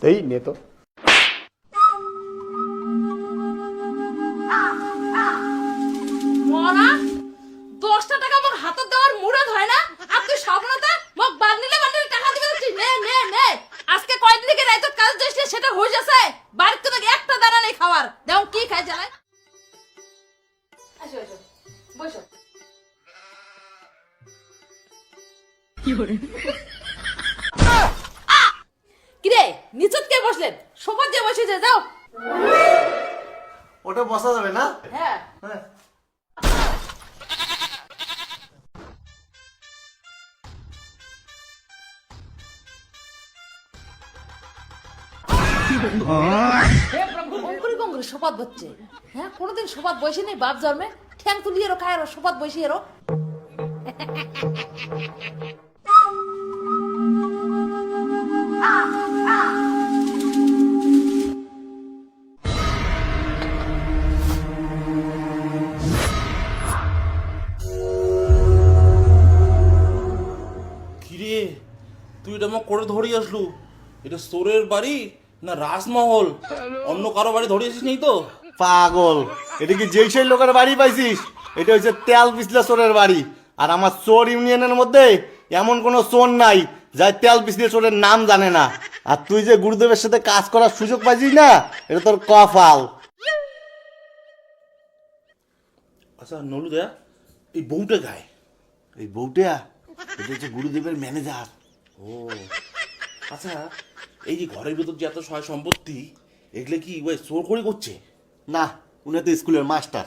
এই নে তো। মরা 10টা টাকা মোক হাতত দেওয়ার মুরত হয় না, আর তুই স্বপ্নতে মোক বান্ডিলে বান্ডিলে টাকা দিবে দিছিস। নে নে নে, আজকে কয়দিন থেকে রাইতত কাজ দিছিস সেটা হয়ে যাচ্ছে। বাড়িতে তো একটা দানা নেই খাওয়ার, দেও কি খাই জ্বালায়। আসো আসো বসো। কিরে নিচত কে বসলেন? সোফা দিয়ে বসে যাও। ওটা বসা যাবে না? হ্যাঁ কঙ্কুরি কঙ্কুরি সোপাত বসছে। হ্যাঁ কোনোদিন সোপাত বসে নেই বাপ জন্মে। ঠ্যাং তুলিয়ে রো খায় সোপাত বসিয়ে রো। কিরে তুই এটা আমাকে করে ধরে আসলু? এটা চোরের বাড়ি না রাজমহল? অন্য কারো বাড়ি ধরে আসিস নেই তো? পাগল, এটা কি যেই সেই লোকের বাড়ি পাইছিস? এটা হচ্ছে তেল পিছলা চোরের বাড়ি। আর আমার চোর ইউনিয়নের মধ্যে এমন কোনো চোর নাই যাই তেল পিছলে চোরের নাম জানে না। আর তুই যে গুরুদেবের সাথে কাজ করার সুযোগ পাইছিস না, এটা তোর কপাল। আচ্ছা নলু দা, এই বউটা গায়? এই বউটা এটা হচ্ছে গুরুদেবের ম্যানেজার। ও আচ্ছা, এই যে ঘরের ভিতর যে এত সয় সম্পত্তি, এগুলো কি ওই চোর করে করছে? না, উনি তো স্কুলের মাস্টার।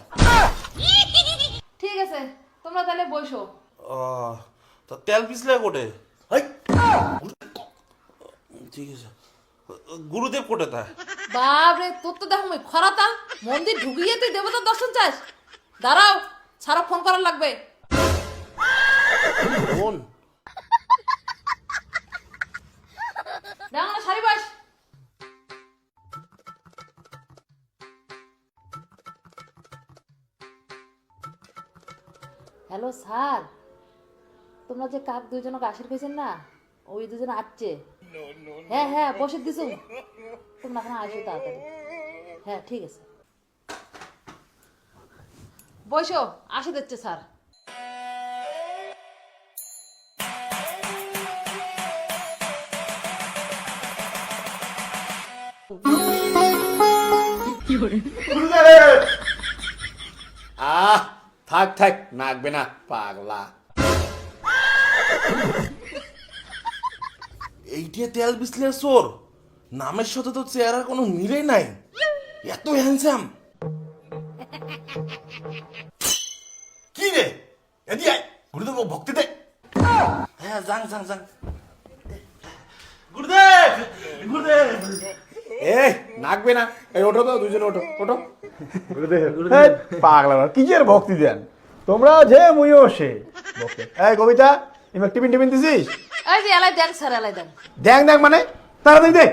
ঠিক আছে তোমরা তাহলে বসো। তা তেল পিছলে কোটে? ঠিক আছে, গুরুদেব কোটে তা? বাপরে তোর তো দেখো খরাতাল মন্দির ঢুকিয়ে তুই দেবতার দর্শন চাস? দাঁড়াও, ছাড়া ফোন করার লাগবে। ফোন? ডাঙা সারি বাস। হ্যালো স্যার, তোমরা যে কাক দুইজনকে আশীর কইছেন না, ওই দুজন আসছে। হ্যাঁ হ্যাঁ বসে দিছো, তোমরা এখন আসো তাড়াতাড়ি। হ্যাঁ ঠিক আছে, বসো, আসে দিচ্ছে স্যার। আহ থাক থাক, নাকবে না পাগলা। এইটা তেল পিছলে চোর? নামের সাথে তো চেহারার কোনো মিলে নাই, এত হ্যান্ডসাম। কি রে, এদি আয়, গুরুদেব ভক্তি দে। হ্যাঁ যাং যাং যাং। গুরুদেব গুরুদেব। এই নাকবে না, এই ওঠো তো, দুজনে ওঠো ওঠো। এই পাগলা কি যে ভক্তি দেন তোমরা, যে মুইও সে ভক্তি। এই কবিতা, এবার টিফিন টিফিন দিছিস? এই যে এলাই দেন স্যার, এলাই দেন। দেখ দেখ মানে তাড়াতাড়ি দে।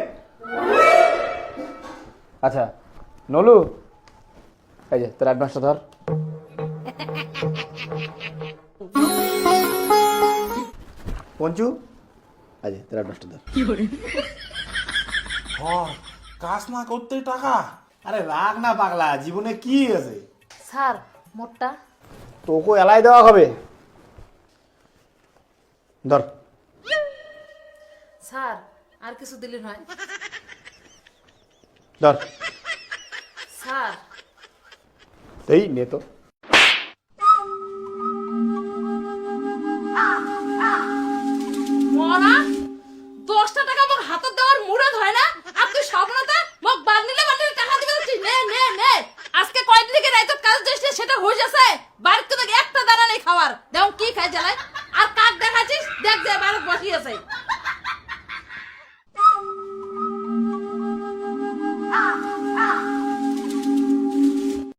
আচ্ছা নলু, এই যে তোর অ্যাডভান্সটা ধর। পঞ্চু, এই যে তোর অ্যাডভান্সটা ধর। কাজ না করতে টাকা? আরে রাগ না পাগলা, জীবনে কি আছে? স্যার মোটটা। তোকে এলাই দেওয়া হবে, ধর। স্যার আর কিছু দিলে নয়? ধর, স্যার এই নে তো। মরা 10টা টাকা মোক হাতত দেওয়ার মুরত হয় না, আর তুই স্বপ্নতে মোক বান্ডিলে বান্ডিলে টাকা দিবে দিছিস। নে নে নে, আজকে কয়দিন থেকে রাইতত কাজ দিছিস সেটা হয়ে যাচ্ছে। বাড়িতে তো একটা দানা নেই খাওয়ার, দেও কি খাই জ্বালায়। আর কাক দেখাচ্ছিস, দেখ যে বারত বসিয়েছে।